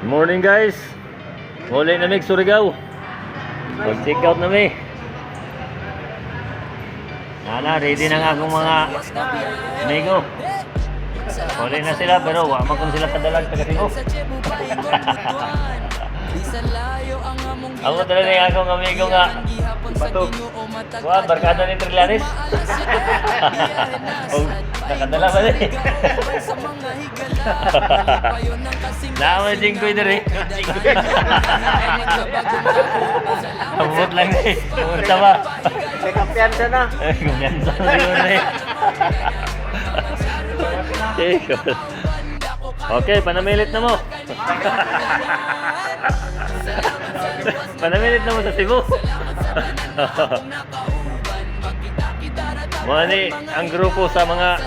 Morning guys. Muli na mig Surigao. Mag-check out na mi. Ready na nga akong mga amigo. Muli na sila pero wala man kung sila kadalag taga Cebu. Ako talaga yung akong amigo nga Bato. Wah, barkada ni Trillanes. Oh, nakadala ba din? Nama Jinggoy na rin. Abot lang eh. Pumunta ba? May kampiyansa na. Kumpiyansa na yun eh. Okay, panamilit na mo. Panamilit na mo sa Cebu. Mani ang grupo sa mga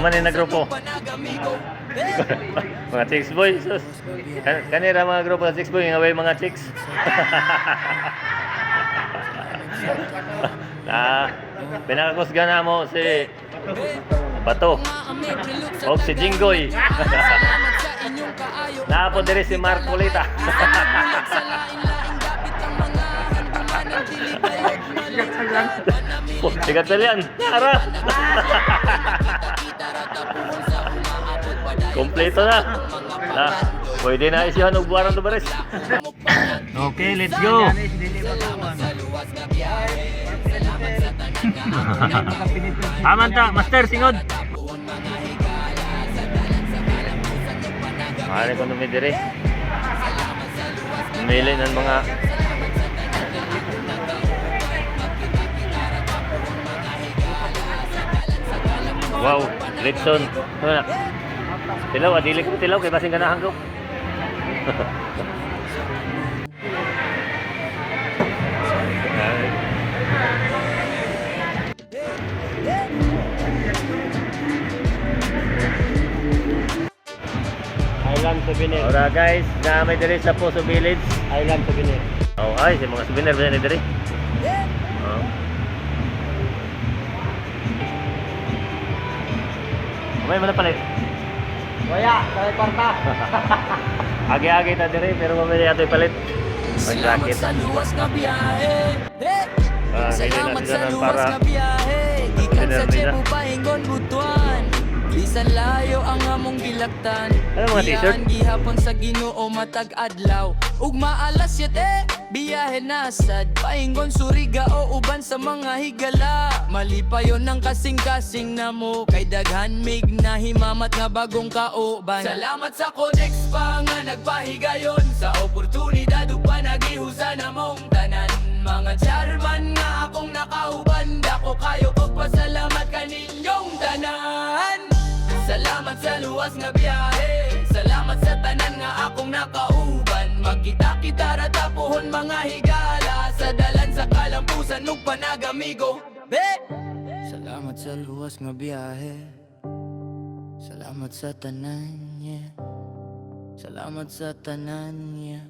na grupo. Mga chicks boy. Kanira mga grupo sa chicks boy, nga way mga chicks. Pinakakusga na mo si Bato. O si Jinggoy. Napo diri si Marcolita. Sigat talian. Nara. Kompleto na. Pwede na isihan og buwaran to baris. Okay, let's go. Amanta, master singod. Mare ko numidiri. Mili ng mga wow, Lipson. Ano na? Tilaw, adili ko tilaw kay basing ganahan ko. Island souvenir. Ora guys, na may diri sa Poso Village. Island souvenir. Oh, ay, si mga souvenir ba ni diri? Oh. May mana palit. Waya, kaya kwarta. Agi-agi ta diri pero mamili ato palit. May jacket. Salamat sa luwas nga biyahe. Gikan sa Cebu paingon butuan. Bisan layo ang among gilaktan. Ano mga t-shirt? Giyan gihapon sa Ginoo matag adlaw. Ug maalas 7 biyahe na sad paingon Surigao uban sa mga higala. Malipayon ng kasing-kasing namo kay daghan mig nahimamat nga bagong kauban. Salamat sa Conex pa nga nagpahigayon sa oportunidad ug panagihusa namong tanan. Mga chairman nga akong nakauban, dako kayo pagpasalamat kaninyong tanan. Salamat sa luwas nga biyahe, salamat sa tanan nga akong nakauban. Magkita-kita ratapuhon mga higala, sa dalan sa kalampusan ug panagamigo. Salamat sa luwas nga biyahe, salamat sa tanan niya, salamat sa tanan niya.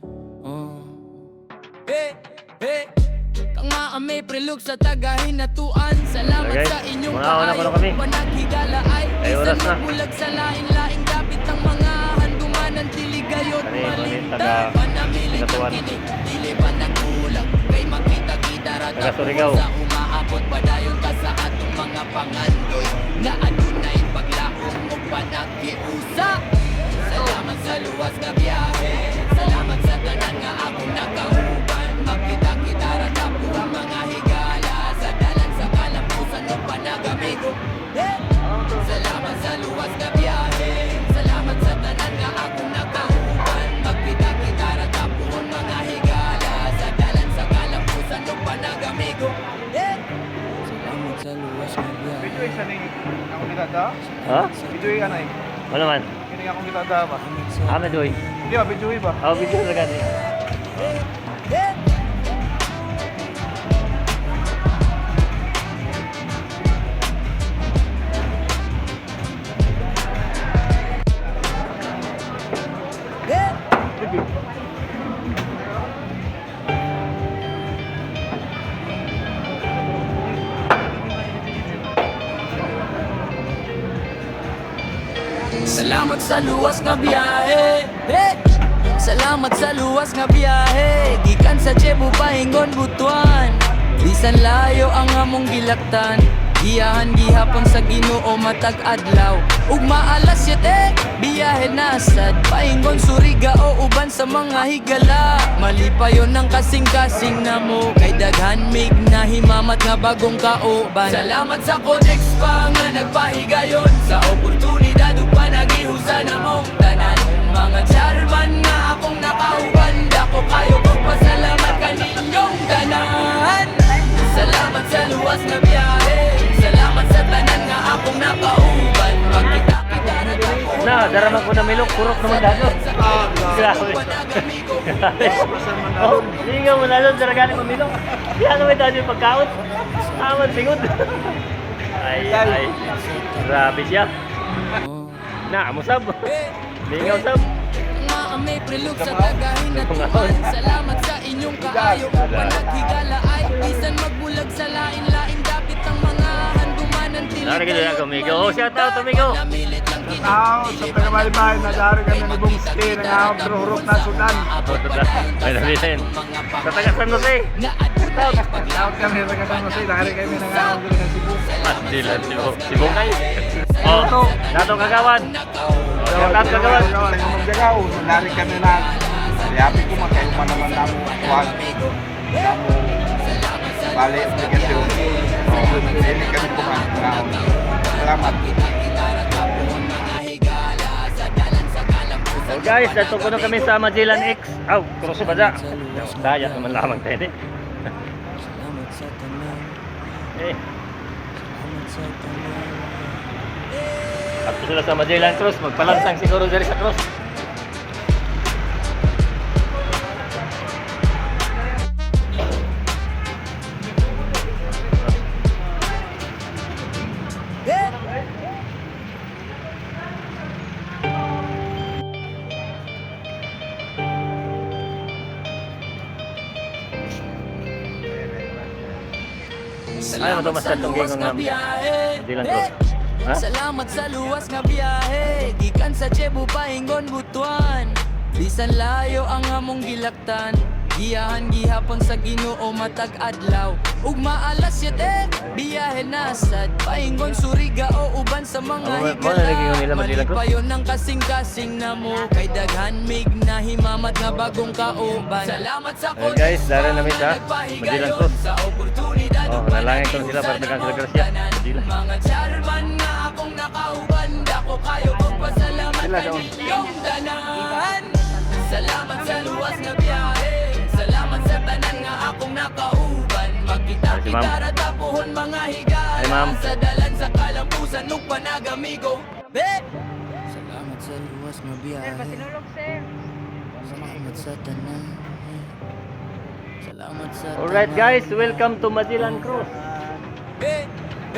Kanga ame prilog sa tagahinatuan. Salamat Okay, sa inyong mga una ko na kami. panaghigala ay Ay, oras na. bulag sa lain-laing kapit ang mga handumanan tiligayot Kami, malinta taga panamilit Hinatuan. ang kinig dili pa nagkulang kay makita-kita Taga rata Surigao. sa umaabot padayon ka sa atong mga pangandoy na adunay paglahom o panagkiusa. Salamat sa luwas nga biyahe, salamat sa tanan nga akong nakauban. Magkita-kita ratapo ang mga higala, sa dalan sa kalampusan o panagamigo. Salamat sa luwas nga biyahe, salamat sa tanan nga akong nakauban. Magkita-kita ratapo ang mga higala, sa dalan sa kalampusan o panagamigo. Salamat sa luwas nga biyahe. Video isa ni akong gitada. Ha? Video ana eh. Ano man? Kini akong gitada ba? Ahmed boy. Di ba video ba? Oh, video na gani. Salamat sa luwas nga biyahe. Salamat sa luwas nga biyahe, gikan sa Cebu pahingon Butuan. Bisan layo ang among gilaktan, giyahan gihapon sa Ginoo matag adlaw. Ug maalas 7, biyahe nasad paingon Surigao uban sa mga higala. Malipayon ang kasing-kasing namo, kay daghan mig nahimamat nga bagong kauban. Salamat sa Codex pa nga nagpahigayon, sa oportunidad ug panagihusan namong tanan. Mga Charman nga akong nakauban, dako kayo kong pasalamat kaninyong tanan. Salamat sa luwas nga biyahe, salamat sa tanan nga akong nakauban. Magkita-kita na ako. Na, daraman ko na milok, purok naman dago. Grabe. Oh, hindi nga mo nalon, daraganin mo milok. Di ano may dahil yung pagkaon. Aman, singod. Ay. Grabe siya. Na, musab. Hindi nga usab. Nga may prilog sa tagahin na tuwan. Salamat sa inyong kaayo upang naghigala ay bisan magbulag sa lain-lain. Dapit ang mga handumanan tilig. Nari ka dyan, Migo. Oh, shout out to Migo. Tao, sa taga-Balibay, nadari kami ni Bong Stay, nangahap na Sudan. Ay, nabitin. Sa taga San Jose. Shout out. Tawag kami sa taga-San Jose, dari kami nangahap ng Cebu. Dilan, Sibong kayo. Oh, nato kagawan. Shout out kagawan. Yung magjagaw, dari kami na. Yapi ko man, kayo man naman namo kuhan. Namo bali aplikasyon. Hindi kami kuhan. Salamat. So guys, dato ko na kami sa Magellan X. Aw, cross ba dyan? Daya naman lamang tayo eh. At sila sa Magellan Cross, magpalansang siguro diri sa cross. Ay, matumas sa itong gingong ng Magellan Cross. Ha? Salamat sa luwas nga biyahe, gikan sa Cebu pahingon Butuan. Bisan layo ang among gilaktan, giyahan gihapon sa Ginoo matag adlaw. Ug maalas 7, biyahe nasad pahingon Surigao uban sa mga higala. Malipayon ang kasing-kasing namo, kay daghan mig nahimamat nga bagong kauban. Salamat sa Guys, dara namin sa Magellan Cross. sa oportunidad. Oh, nalangin ko sila para dagan sila grasya. Magellan. Mga Charman nga akong nakauban, dako kayo kong pasalamat kaninyong tanan. Salamat sa luwas nga biyahe, salamat sa tanan nga akong nakauban. Magkita-kita ra tapuhon mga higala, sa dalan sa kalampusan ug panagamigo. Salamat sa luwas nga biyahe, salamat sa tanan. Salamat sa tanan. Alright guys, welcome to Magellan Cross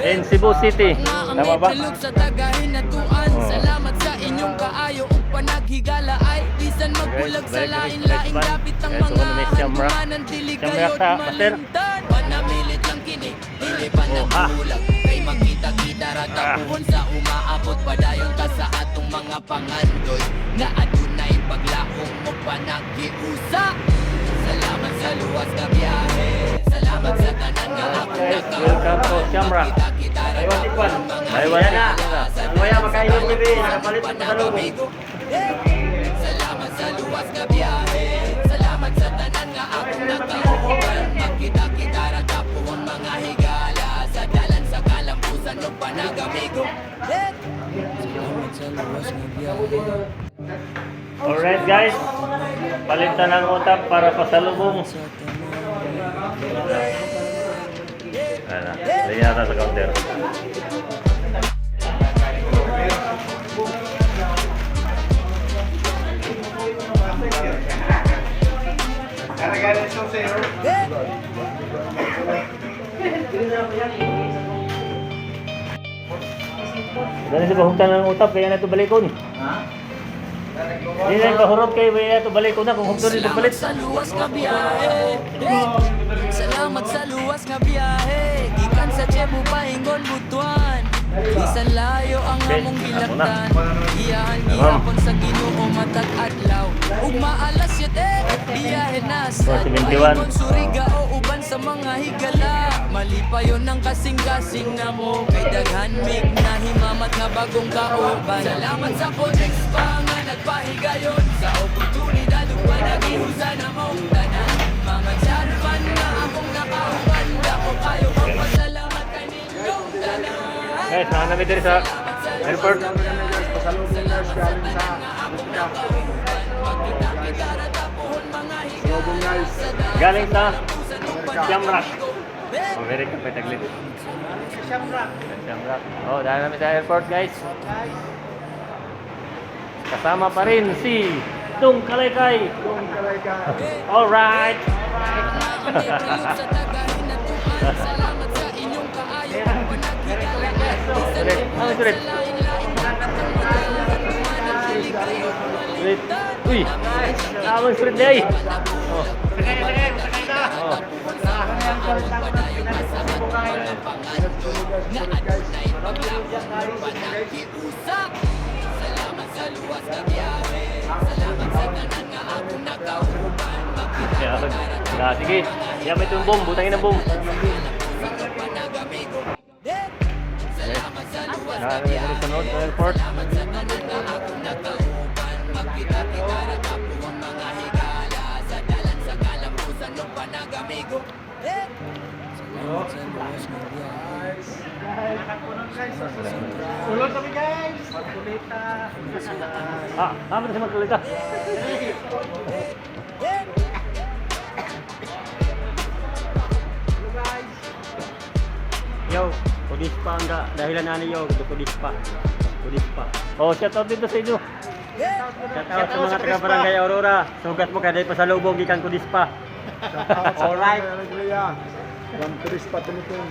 in Cebu City. Tama ba? Sa tagahin na tuan, salamat sa inyong kaayo ug panaghigala ay bisan magbulag sa lain-laing dapit ang mga handumanan tiligayot malimtan. Panamilit lang kini, dili pa nabulag. Kay magkita-kita ra tapuhon sa umaabot padayon ta sa atong mga pangandoy nga adunay paglahong mo panaghiusa. Salamat sa luwas nga biyahe, salamat sa tanan nga akong Welcome to Shamra. Aywan tikwan. Aywan na. Maya makainit ni Bin, nakapalit sa pasalubong. Salamat sa luwas nga biyahe, salamat sa tanan nga akong nakauban. Magkita-kita ra tapuhon mga higala, sa dalan sa kalampusan ug panagamigo. Salamat sa luwas nga biyahe. Alright guys, palitan ng utap para pasalubong. Ano, lagyan natin sa counter. Karagalan siya sa'yo. Dahil sa bahugtan ng utap, kaya na ito balikon. Hindi na pahurot kayo, kaya ito balikon na kung hugto nito balit. Salamat sa luwas nga biyahe, salamat sa luwas nga biyahe, gikan sa Cebu pahingon Butuan. Bisan layo ang among gilaktan, iyahan gihapon sa Ginoo matag adlaw. Ug maalas 7, nasad 71. Paingon Surigao o uban sa mga higala Malipayon ng kasing-kasing na mo Kay daghan mig na himamat nga bagong kauban Salamat sa Codex pa nga nagpahigayon Sa oportunidad ug panagihusa na mong tanan Mga charpan na akong nakauban Dako kayo magpasalamat kaninyong tanan Guys, nakakami diri sa airport. Pasalubong guys, galing sa Amerika. Pasalubong guys. Galing sa Amerika. Shamrock. Amerika pa taglit. Shamrock. Oh, dahil namin sa airport, guys. Kasama pa rin si Tung Kalaykay. Kung kalayka. Alright. Salamat sa inyong kaayo Sulit. Ano sulit? Sulit. Uy! Nakawang sulit day. Oh. Oh. Salamat sa luwas na biyahe Salamat sa tanan nga akong nakauban Yan. Ah, sige. Yan may itong boom. Butangin ng boom. Salamat sa luwas na Nakakami diri sa North Airport. Magkita-kita tapuan mga higala Sa dalan sa kalampusan ng panagamigo Salamat sa luwas na biyahe Ulol kami guys. Magkulita. Ah, amin na si Magkalita. Yo, Pudis pa ang dahilan na niyo, Pudis pa. Pudis pa. Oh, shout out dito sa inyo. Shout out sa mga taga Barangay Aurora. Sugat mo kada pa sa lubong gikan Pudis pa. Alright. One Chris pa tumitong.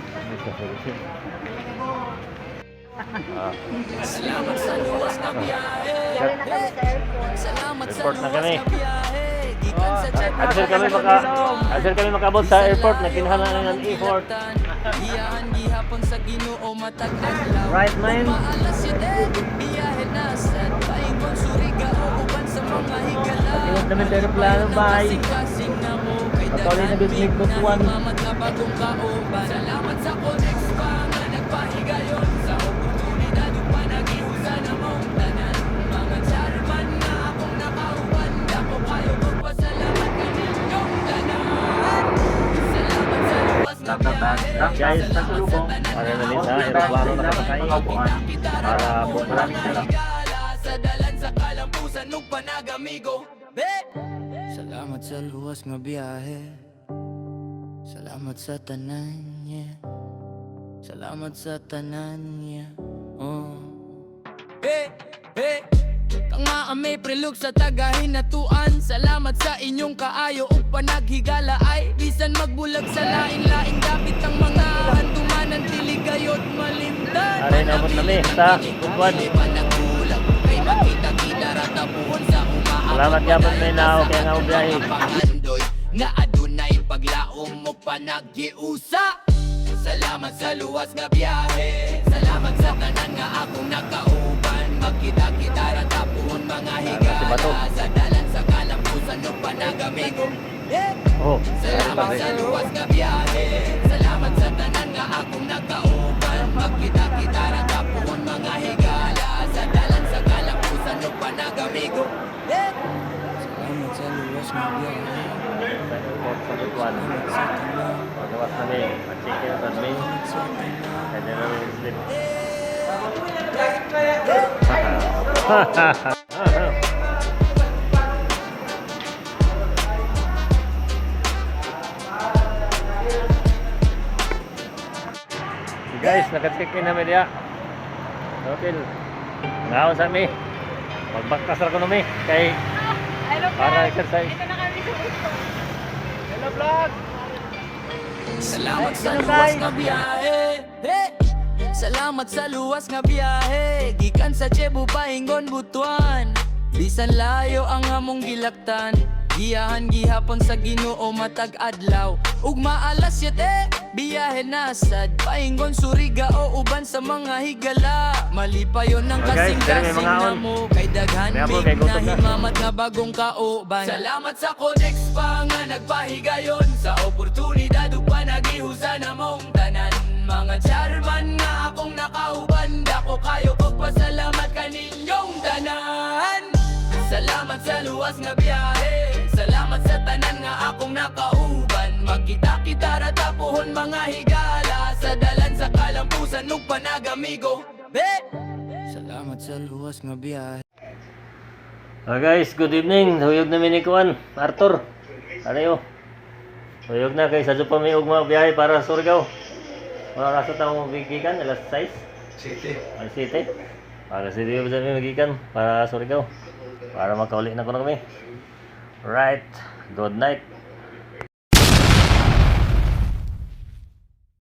Salamat sa luwas na biyahe Salamat sa Airport na luwas kami. na biyahe Gikan sa Adser kami makabot sa airport na kinahanglan ng effort. Iyahan gihapon sa Ginoo matag adlaw Right, man. Maalas yun biyahe na sad Paingon Surigao uban sa mga higala Tingnan namin sa aeroplano, bye. Kasing-kasing na mo Kay Patuloy na bibig daghan butuan. na himamat na bagong kauban Salamat sa Codex pa nga nagpahigayon Sa oportunidad ug panagihusa na mong tanan Mga charman na akong nakauban Dako kayo magpasalamat kaninyong tanan Salamat sa luwas na biyahe Guys, pasulubong. Para namin sa aeroplano na kapatay. Para maraming sila. Sa dalan sa kalampusan ug panagamigo Salamat sa luwas nga biyahe Salamat sa tanan niya Salamat sa tanan niya Oh Hey, hey Kanga may prilog sa tagahinatuan Salamat sa inyong kaayo ug panaghigala ay bisan magbulag sa lain-laing dapit ang mga handumanan tiligayot malimtan Aray, naabot nami sa Butuan. Kay makita-kita ratapuhon sa umaabot Salamat yapon may nao kaya nga ubiyahe. Pangandoy nga adunay paglaom mo panaggiusa Salamat sa luwas nga biyahe Salamat sa tanan nga akong nakauban Magkita-kita ratapuhon mga Si Bato. higala Sa dalan sa kalampusan ng panagamigo Oh, Salamat sa luwas nga biyahe Salamat sa tanan nga akong nakauban Magkita-kita ratapuhon mga higala Sa dalan sa kalampusan ng panagamigo Salamat sa luwas nga biyahe sa airport sa Butuan. Pagawas kami. Mag-check-in sa main. And then we will sleep. Guys, naka-check-in namin diya. Hotel. Ngaon sa mi. Magbaktas ra ko nami kay para exercise. Hello vlog. Salamat sa luwas nga biyahe Salamat sa luwas nga biyahe Gikan sa Cebu paingon Butuan Bisan layo ang among gilaktan Giyahan gihapon sa Ginoo matag adlaw ug maalas 7 biyahe na sad paingon Surigao o uban sa mga higala. Malipayon ng Okay, guys, kasing-kasing dere may mga na on. mo kay daghan May apple, big kay na gutom na. himamat nga bagong kauban. Salamat sa Codex pa nga nagpahigayon sa oportunidad ug panagihusa na mong tanan. Mga chairman nga akong nakauban, dako kayo kog pasalamat kaninyong tanan. Salamat sa luwas nga biyahe, salamat sa tanan nga akong nakauban. Magkita-kita ra tapuhon mga higala sa dalan sa kalampusan ug panagamigo. Salamat sa luwas nga biyahe. Guys, good evening. Huyog na minikuan. Arthur. Ano yun? Huyog na kay sa pa may ugma biyahe para sa Surigao. Wala rasa tao magigikan, alas 6. City. Alas 7. Alas 7 ba may magigikan para sa Surigao. Para makauli na ko na kami. Right. Good night.